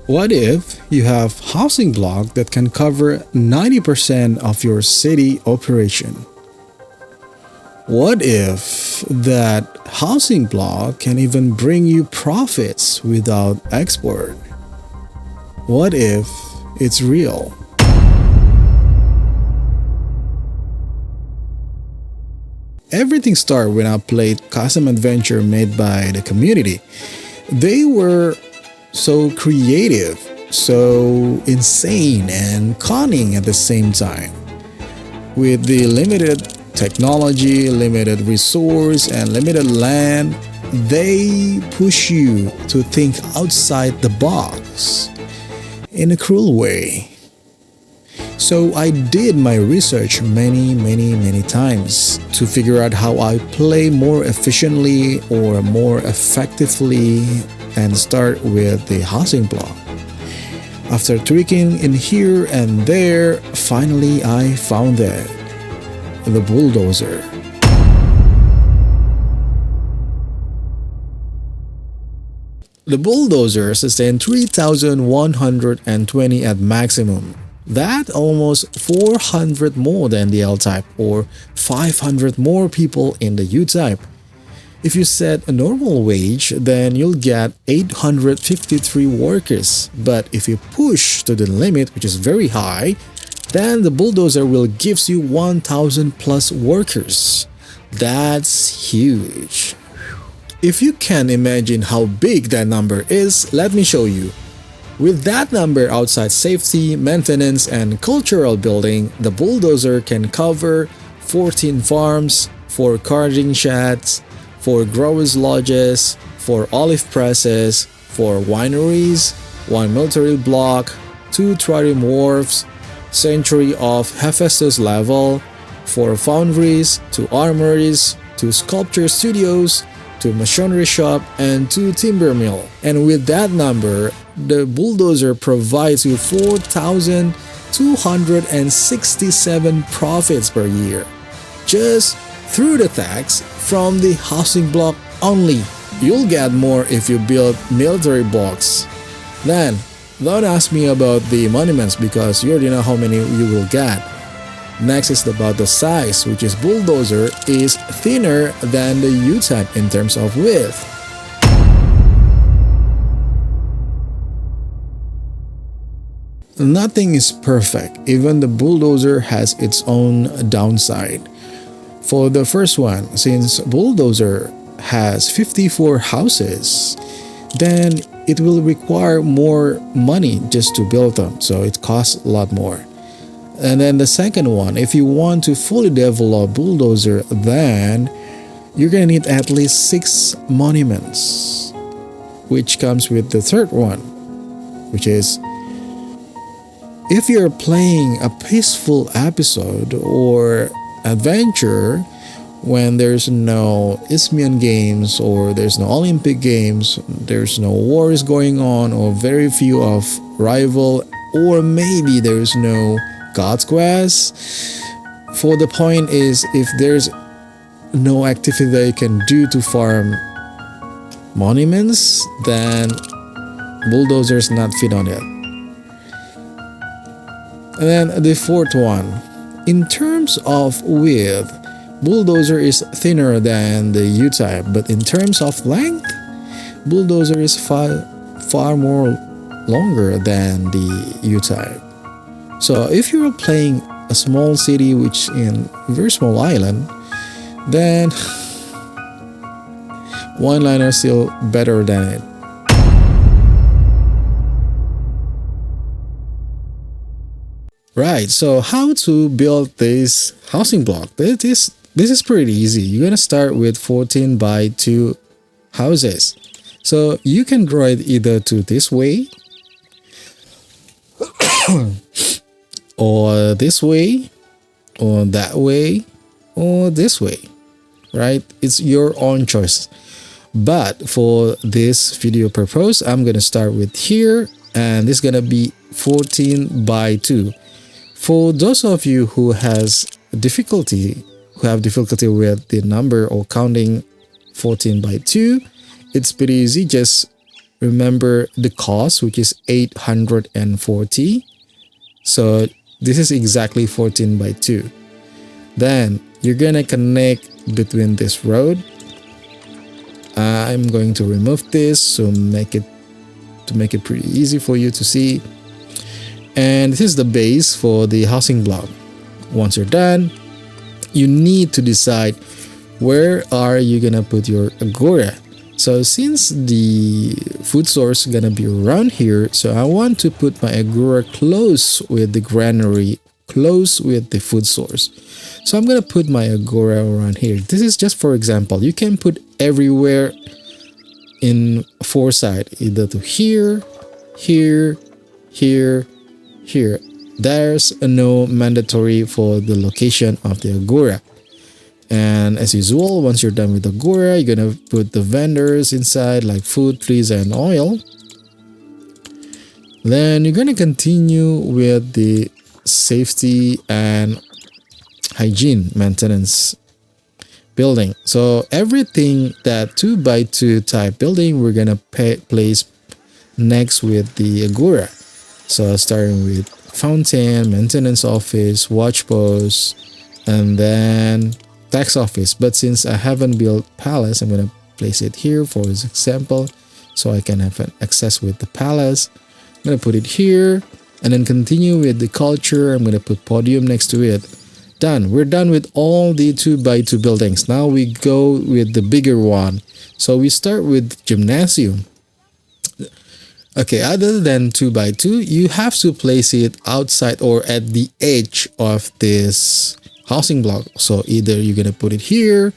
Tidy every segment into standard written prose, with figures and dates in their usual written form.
What if you have housing block that can cover 90% of your city operation? What if that housing block can even bring you profits without export? What if it's real? Everything started when I played custom adventure made by the community. They were so creative, so insane and cunning at the same time. With the limited technology, limited resource, and limited land, they push you to think outside the box in a cruel way. So I did my research many times to figure out how I play more efficiently or more effectively and start with the housing block. After tweaking in here and there, finally I found it. The Bulldozer. The Bulldozer sustained 3,120 at maximum. That almost 400 more than the L-type or 500 more people in the U-type. If you set a normal wage, then you'll get 853 workers. But if you push to the limit, which is very high, then the Bulldozer will gives you 1,000 plus workers. That's huge. If you can imagine how big that number is, let me show you. With that number outside safety, maintenance, and cultural building, the Bulldozer can cover 14 farms, 4 carding sheds, 4 growers' lodges, 4 olive presses, 4 wineries, 1 military block, 2 trireme wharves, century of Hephaestus level, 4 foundries, 2 armories, 2 sculpture studios, 2 machinery shop, and 2 timber mill. And with that number, the Bulldozer provides you 4,267 profits per year, just through the tax from the housing block only. You'll get more if you build military blocks. Then, don't ask me about the monuments because you already know how many you will get. Next is about the size, which is Bulldozer is thinner than the U-type in terms of width. Nothing is perfect, even the Bulldozer has its own downside. For the first one, since Bulldozer has 54 houses, then it will require more money just to build them, so it costs a lot more. And then the second one, if you want to fully develop Bulldozer, then you're gonna need at least 6 monuments, which comes with the third one, which is if you're playing a peaceful episode or adventure when there's no Isthmian games or there's no Olympic games, there's no wars going on or very few of rival, or maybe there's no God's Quest. For the point is, if there's no activity that you can do to farm monuments, then Bulldozer's not fit on it. And then the fourth one, in terms of width, Bulldozer is thinner than the U-type, but in terms of length, Bulldozer is far more longer than the U-type. So if you're playing a small city which in a very small island, then one-liner is still better than it. Right, so how to build this housing block? This is pretty easy. You're gonna start with 14 by 2 houses. So you can draw it either to this way or this way or that way or this way, right? It's your own choice. But for this video purpose, I'm gonna start with here, and this is gonna be 14 by 2. For those of you who have difficulty with the number or counting 14 by 2, it's pretty easy. Just remember the cost, which is 840. So this is exactly 14 by 2. Then you're gonna connect between this road. I'm going to remove this to make it pretty easy for you to see. And this is the base for the housing block. Once you're done, you need to decide where are you gonna put your agora. So since the food source is gonna be around here, so I want to put my agora close with the granary, close with the food source. So I'm gonna put my agora around here. This is just for example. You can put everywhere in 4 sides, either to here, here, here, here. There's no mandatory for the location of the agora. And as usual, once you're done with the agora, you're gonna put the vendors inside like food, trees, and oil. Then you're gonna continue with the safety and hygiene maintenance building. So everything that 2x2 type building, we're gonna place next with the agora. So starting with fountain, maintenance office, watch post, and then tax office. But since I haven't built palace, I'm gonna place it here for this example, so I can have an access with the palace. I'm gonna put it here, and then continue with the culture. I'm gonna put podium next to it. Done. We're done with all the 2x2 buildings. Now we go with the bigger one. So we start with gymnasium. Okay, other than 2x2, you have to place it outside or at the edge of this housing block. So either you're gonna put it here,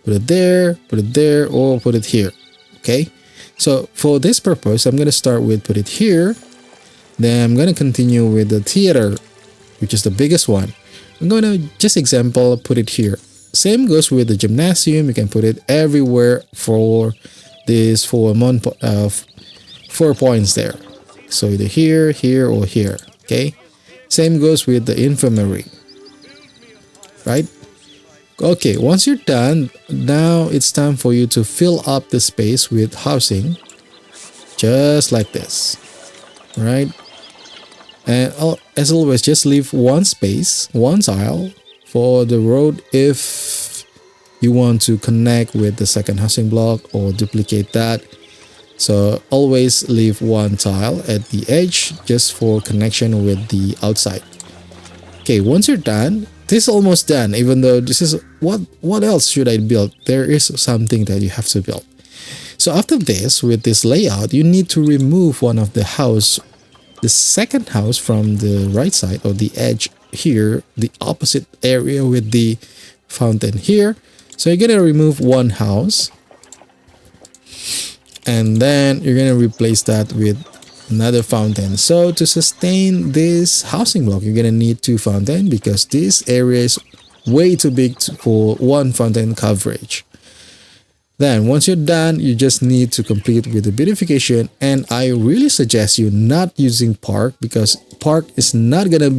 put it there, or put it here. Okay, so for this purpose, I'm gonna start with put it here. Then I'm gonna continue with the theater, which is the biggest one. I'm gonna just example put it here. Same goes with the gymnasium. You can put it everywhere for this 4 points there. So either here, here, or here. Okay. Same goes with the infirmary. Right? Okay, once you're done, now it's time for you to fill up the space with housing. Just like this. Right? And as always, just leave one space, one tile for the road if you want to connect with the second housing block or duplicate that. So always leave one tile at the edge just for connection with the outside. Okay, once you're done, this is almost done. Even though this is what else should I build? There is something that you have to build. So after this, with this layout, you need to remove one of the house, the second house from the right side or the edge here, the opposite area with the fountain here. So you're gonna remove one house, and then you're gonna replace that with another fountain. So to sustain this housing block, you're gonna need 2 fountains because this area is way too big for one fountain coverage. Then once you're done, you just need to complete with the beautification, and I really suggest you not using park because park is not gonna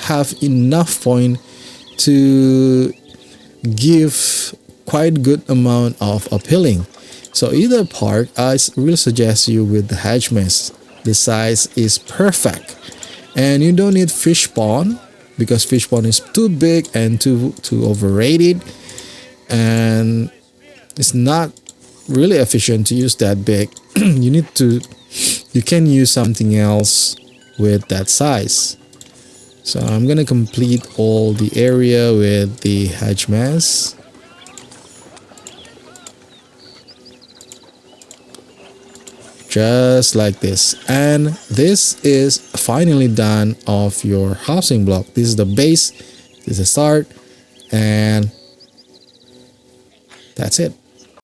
have enough point to give quite good amount of appealing. So either park, I really suggest you with the hedge maze. The size is perfect, and you don't need fish pond because fish pond is too big and too overrated, and it's not really efficient to use that big. You can use something else with that size. So I'm gonna complete all the area with the hedge maze. Just like this, and this is finally done of your housing block. This is the base, this is the start, and that's it.